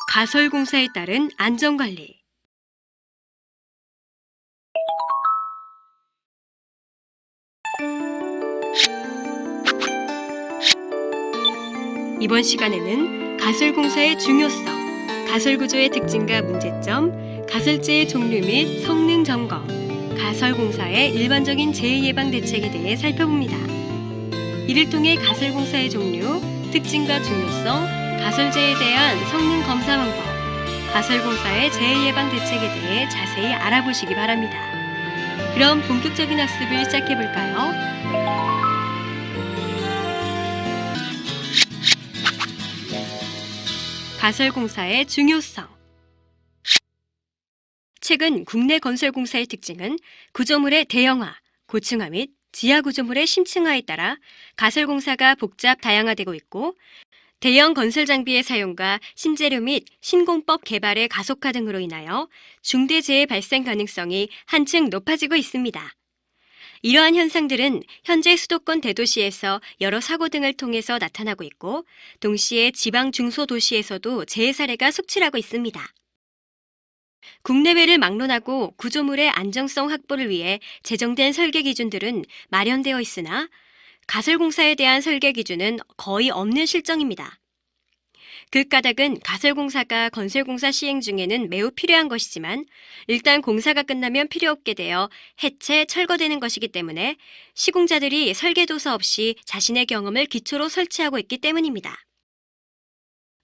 가설공사에 따른 안전관리. 이번 시간에는 가설공사의 중요성, 가설구조의 특징과 문제점, 가설재의 종류 및 성능 점검, 가설공사의 일반적인 재해 예방 대책에 대해 살펴봅니다. 이를 통해 가설공사의 종류, 특징과 중요성, 가설재에 대한 성능 검사 방법, 가설공사의 재해 예방 대책에 대해 자세히 알아보시기 바랍니다. 그럼 본격적인 학습을 시작해볼까요? 가설공사의 중요성. 최근 국내 건설공사의 특징은 구조물의 대형화, 고층화 및 지하 구조물의 심층화에 따라 가설공사가 복잡 다양화되고 있고, 대형 건설 장비의 사용과 신재료 및 신공법 개발의 가속화 등으로 인하여 중대재해 발생 가능성이 한층 높아지고 있습니다. 이러한 현상들은 현재 수도권 대도시에서 여러 사고 등을 통해서 나타나고 있고, 동시에 지방 중소도시에서도 재해 사례가 속출하고 있습니다. 국내외를 막론하고 구조물의 안정성 확보를 위해 제정된 설계 기준들은 마련되어 있으나 가설공사에 대한 설계 기준은 거의 없는 실정입니다. 그 까닭은 가설공사가 건설공사 시행 중에는 매우 필요한 것이지만 일단 공사가 끝나면 필요 없게 되어 해체, 철거되는 것이기 때문에 시공자들이 설계도서 없이 자신의 경험을 기초로 설치하고 있기 때문입니다.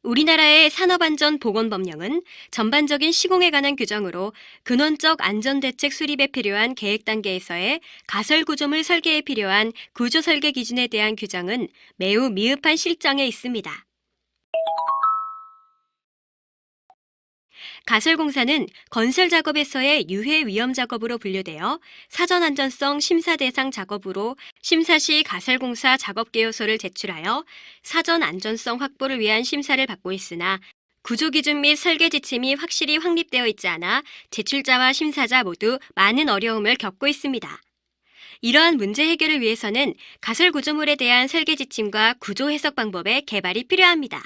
우리나라의 산업안전보건법령은 전반적인 시공에 관한 규정으로 근원적 안전대책 수립에 필요한 계획 단계에서의 가설구조물 설계에 필요한 구조설계 기준에 대한 규정은 매우 미흡한 실정에 있습니다. 가설공사는 건설 작업에서의 유해 위험 작업으로 분류되어 사전안전성 심사 대상 작업으로 심사 시 가설공사 작업계획서를 제출하여 사전안전성 확보를 위한 심사를 받고 있으나 구조기준 및 설계 지침이 확실히 확립되어 있지 않아 제출자와 심사자 모두 많은 어려움을 겪고 있습니다. 이러한 문제 해결을 위해서는 가설구조물에 대한 설계 지침과 구조 해석 방법의 개발이 필요합니다.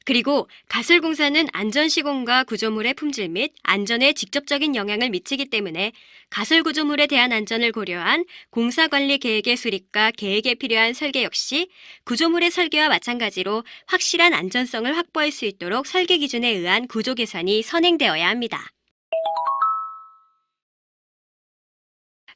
그리고 가설공사는 안전시공과 구조물의 품질 및 안전에 직접적인 영향을 미치기 때문에 가설구조물에 대한 안전을 고려한 공사관리 계획의 수립과 계획에 필요한 설계 역시 구조물의 설계와 마찬가지로 확실한 안전성을 확보할 수 있도록 설계 기준에 의한 구조 개선이 선행되어야 합니다.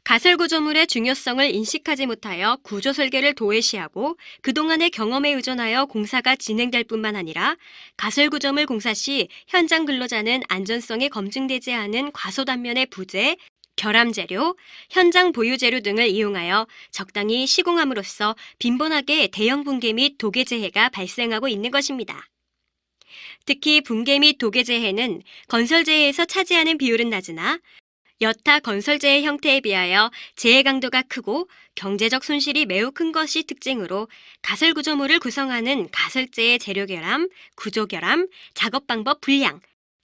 가설구조물의 중요성을 인식하지 못하여 구조 설계를 도외시하고 그동안의 경험에 의존하여 공사가 진행될 뿐만 아니라 가설구조물 공사 시 현장 근로자는 안전성이 검증되지 않은 과소단면의 부재, 결함재료, 현장 보유재료 등을 이용하여 적당히 시공함으로써 빈번하게 대형 붕괴 및 도계재해가 발생하고 있는 것입니다. 특히 붕괴 및 도계재해는 건설재해에서 차지하는 비율은 낮으나 여타 건설재해 형태에 비하여 재해 강도가 크고 경제적 손실이 매우 큰 것이 특징으로 가설구조물을 구성하는 가설재해 재료 결함, 구조 결함, 작업 방법 불량,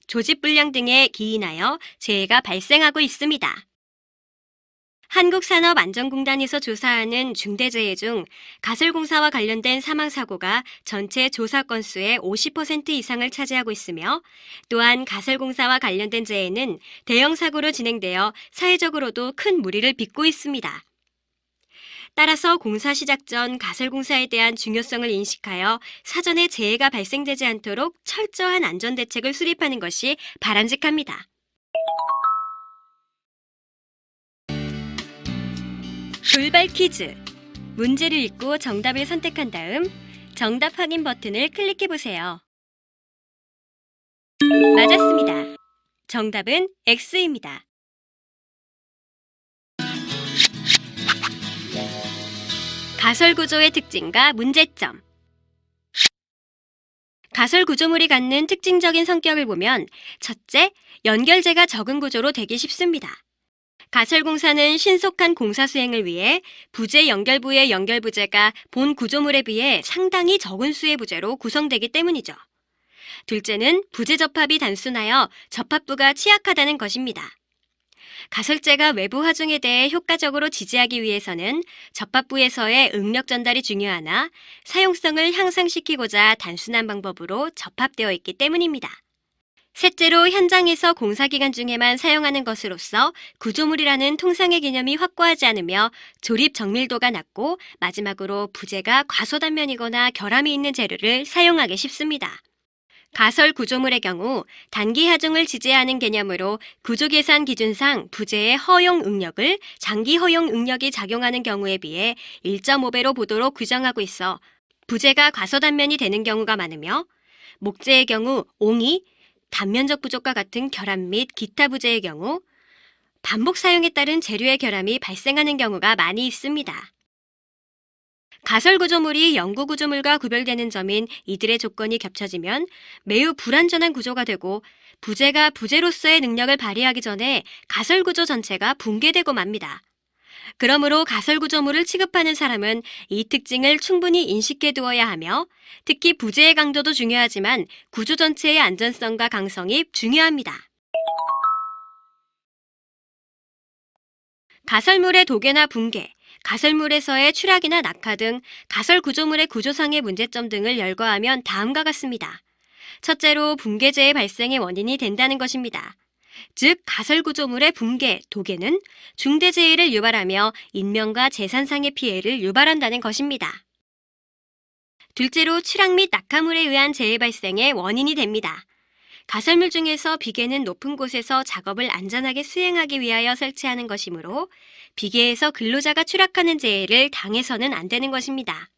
조직 불량 등에 기인하여 재해가 발생하고 있습니다. 한국산업안전공단에서 조사하는 중대재해 중 가설공사와 관련된 사망사고가 전체 조사 건수의 50% 이상을 차지하고 있으며 또한 가설공사와 관련된 재해는 대형 사고로 진행되어 사회적으로도 큰 무리를 빚고 있습니다. 따라서 공사 시작 전 가설공사에 대한 중요성을 인식하여 사전에 재해가 발생되지 않도록 철저한 안전대책을 수립하는 것이 바람직합니다. 돌발 퀴즈! 문제를 읽고 정답을 선택한 다음 정답 확인 버튼을 클릭해보세요. 맞았습니다. 정답은 X입니다. 가설구조의 특징과 문제점. 가설구조물이 갖는 특징적인 성격을 보면 첫째, 연결재가 적은 구조로 되기 쉽습니다. 가설공사는 신속한 공사 수행을 위해 부재 연결부의 연결부재가 본 구조물에 비해 상당히 적은 수의 부재로 구성되기 때문이죠. 둘째는 부재 접합이 단순하여 접합부가 취약하다는 것입니다. 가설재가 외부 하중에 대해 효과적으로 지지하기 위해서는 접합부에서의 응력 전달이 중요하나 사용성을 향상시키고자 단순한 방법으로 접합되어 있기 때문입니다. 셋째로 현장에서 공사기간 중에만 사용하는 것으로서 구조물이라는 통상의 개념이 확고하지 않으며 조립 정밀도가 낮고 마지막으로 부재가 과소단면이거나 결함이 있는 재료를 사용하기 쉽습니다. 가설 구조물의 경우 단기 하중을 지지하는 개념으로 구조계산 기준상 부재의 허용 응력을 장기 허용 응력이 작용하는 경우에 비해 1.5배로 보도록 규정하고 있어 부재가 과소단면이 되는 경우가 많으며 목재의 경우 옹이, 단면적 부족과 같은 결함 및 기타 부재의 경우 반복 사용에 따른 재료의 결함이 발생하는 경우가 많이 있습니다. 가설 구조물이 영구 구조물과 구별되는 점인 이들의 조건이 겹쳐지면 매우 불완전한 구조가 되고 부재가 부재로서의 능력을 발휘하기 전에 가설 구조 전체가 붕괴되고 맙니다. 그러므로 가설 구조물을 취급하는 사람은 이 특징을 충분히 인식해 두어야 하며 특히 부재의 강도도 중요하지만 구조 전체의 안전성과 강성이 중요합니다. 가설물의 도괴나 붕괴, 가설물에서의 추락이나 낙하 등 가설 구조물의 구조상의 문제점 등을 열거하면 다음과 같습니다. 첫째로 붕괴재의 발생의 원인이 된다는 것입니다. 즉 가설 구조물의 붕괴, 도괴는 중대재해를 유발하며 인명과 재산상의 피해를 유발한다는 것입니다. 둘째로 추락 및 낙하물에 의한 재해 발생의 원인이 됩니다. 가설물 중에서 비계는 높은 곳에서 작업을 안전하게 수행하기 위하여 설치하는 것이므로 비계에서 근로자가 추락하는 재해를 당해서는 안 되는 것입니다.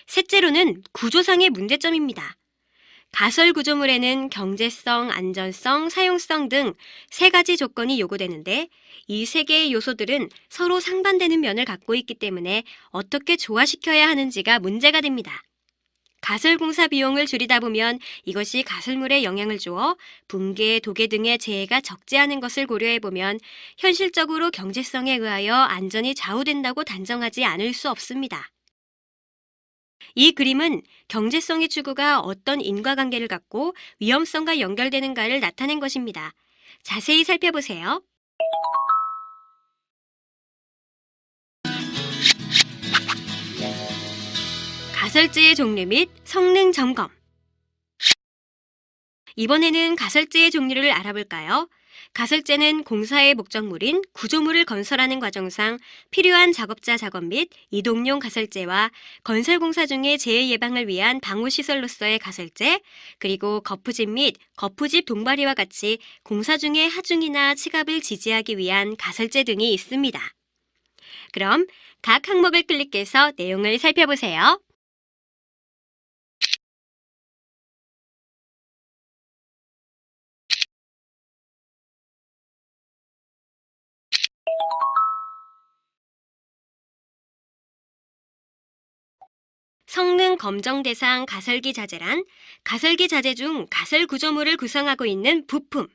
셋째로는 구조상의 문제점입니다. 가설 구조물에는 경제성, 안전성, 사용성 등 세 가지 조건이 요구되는데 이 세 개의 요소들은 서로 상반되는 면을 갖고 있기 때문에 어떻게 조화시켜야 하는지가 문제가 됩니다. 가설 공사 비용을 줄이다 보면 이것이 가설물에 영향을 주어 붕괴, 도괴 등의 재해가 적지 않은 것을 고려해보면 현실적으로 경제성에 의하여 안전이 좌우된다고 단정하지 않을 수 없습니다. 이 그림은 경제성의 추구가 어떤 인과관계를 갖고 위험성과 연결되는가를 나타낸 것입니다. 자세히 살펴보세요. 가설재의 종류 및 성능 점검. 이번에는 가설재의 종류를 알아볼까요? 가설재는 공사의 목적물인 구조물을 건설하는 과정상 필요한 작업자 작업 및 이동용 가설재와 건설공사 중의 재해 예방을 위한 방호시설로서의 가설재, 그리고 거푸집 및 거푸집 동바리와 같이 공사 중의 하중이나 치갑을 지지하기 위한 가설재 등이 있습니다. 그럼 각 항목을 클릭해서 내용을 살펴보세요. 성능 검정 대상 가설기 자재란 가설기 자재 중 가설 구조물을 구성하고 있는 부품,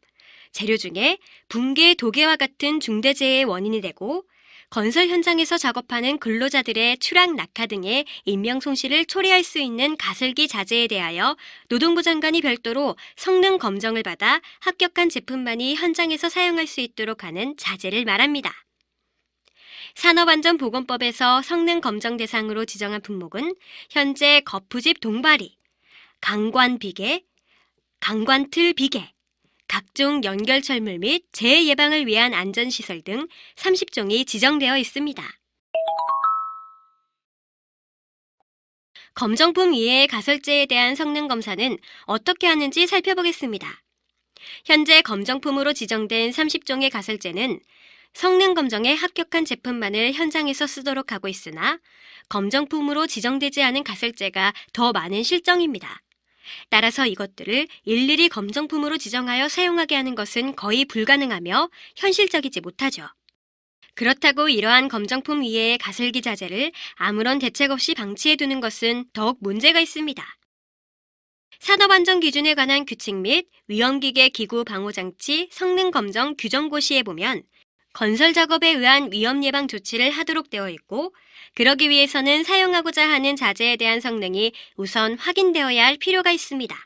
재료 중에 붕괴, 도괴와 같은 중대재해의 원인이 되고 건설 현장에서 작업하는 근로자들의 추락, 낙하 등의 인명 손실을 초래할 수 있는 가설기 자재에 대하여 노동부 장관이 별도로 성능 검정을 받아 합격한 제품만이 현장에서 사용할 수 있도록 하는 자재를 말합니다. 산업안전보건법에서 성능 검정 대상으로 지정한 품목은 현재 거푸집 동바리, 강관비계, 강관틀 비계, 각종 연결철물 및 재해 예방을 위한 안전시설 등 30종이 지정되어 있습니다. 검정품 이외의 가설재에 대한 성능 검사는 어떻게 하는지 살펴보겠습니다. 현재 검정품으로 지정된 30종의 가설재는 성능 검정에 합격한 제품만을 현장에서 쓰도록 하고 있으나 검정품으로 지정되지 않은 가설재가 더 많은 실정입니다. 따라서 이것들을 일일이 검정품으로 지정하여 사용하게 하는 것은 거의 불가능하며 현실적이지 못하죠. 그렇다고 이러한 검정품 이외의 가설기 자재를 아무런 대책 없이 방치해 두는 것은 더욱 문제가 있습니다. 산업안전기준에 관한 규칙 및 위험기계 기구 방호장치 성능검정 규정고시에 보면 건설 작업에 의한 위험 예방 조치를 하도록 되어 있고 그러기 위해서는 사용하고자 하는 자재에 대한 성능이 우선 확인되어야 할 필요가 있습니다.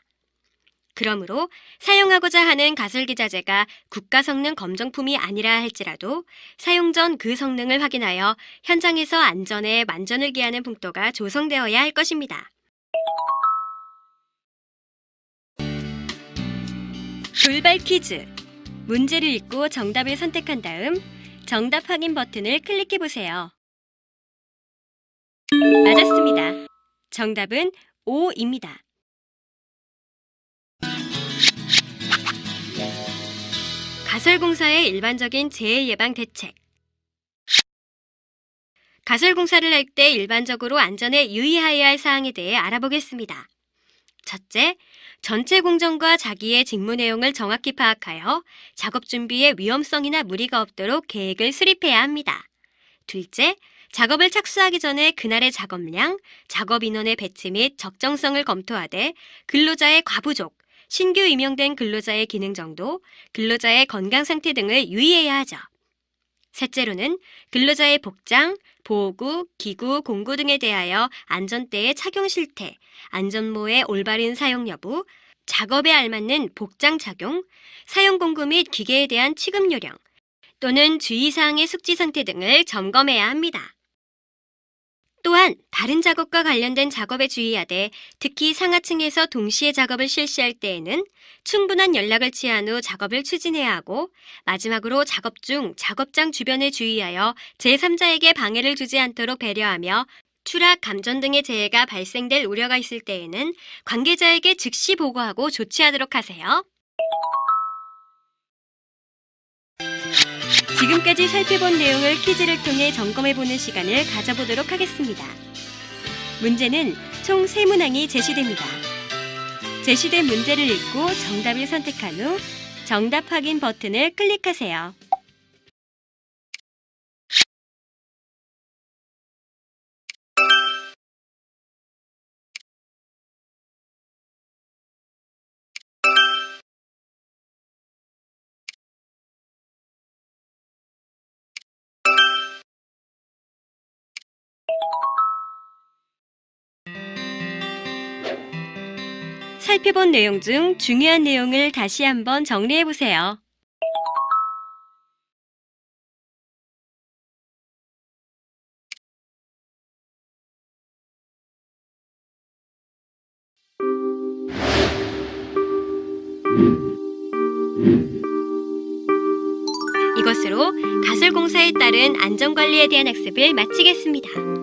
그러므로 사용하고자 하는 가설기자재가 국가성능 검정품이 아니라 할지라도 사용 전 그 성능을 확인하여 현장에서 안전에 만전을 기하는 풍토가 조성되어야 할 것입니다. 돌발 퀴즈! 문제를 읽고 정답을 선택한 다음 정답 확인 버튼을 클릭해보세요. 맞았습니다. 정답은 5입니다. 가설공사의 일반적인 재해 예방 대책. 가설공사를 할 때 일반적으로 안전에 유의해야 할 사항에 대해 알아보겠습니다. 첫째, 전체 공정과 자기의 직무 내용을 정확히 파악하여 작업 준비에 위험성이나 무리가 없도록 계획을 수립해야 합니다. 둘째, 작업을 착수하기 전에 그날의 작업량, 작업 인원의 배치 및 적정성을 검토하되 근로자의 과부족, 신규 임용된 근로자의 기능 정도, 근로자의 건강 상태 등을 유의해야 하죠. 셋째로는 근로자의 복장, 보호구, 기구, 공구 등에 대하여 안전대의 착용 실태, 안전모의 올바른 사용 여부, 작업에 알맞는 복장 착용, 사용 공구 및 기계에 대한 취급 요령, 또는 주의사항의 숙지 상태 등을 점검해야 합니다. 또한 다른 작업과 관련된 작업에 주의하되 특히 상하층에서 동시에 작업을 실시할 때에는 충분한 연락을 취한 후 작업을 추진해야 하고 마지막으로 작업 중 작업장 주변에 주의하여 제3자에게 방해를 주지 않도록 배려하며 추락, 감전 등의 재해가 발생될 우려가 있을 때에는 관계자에게 즉시 보고하고 조치하도록 하세요. 지금까지 살펴본 내용을 퀴즈를 통해 점검해보는 시간을 가져보도록 하겠습니다. 문제는 총 3문항이 제시됩니다. 제시된 문제를 읽고 정답을 선택한 후 정답 확인 버튼을 클릭하세요. 살펴본 내용 중 중요한 내용을 다시 한번 정리해보세요. 이것으로 가설공사에 따른 안전관리에 대한 학습을 마치겠습니다.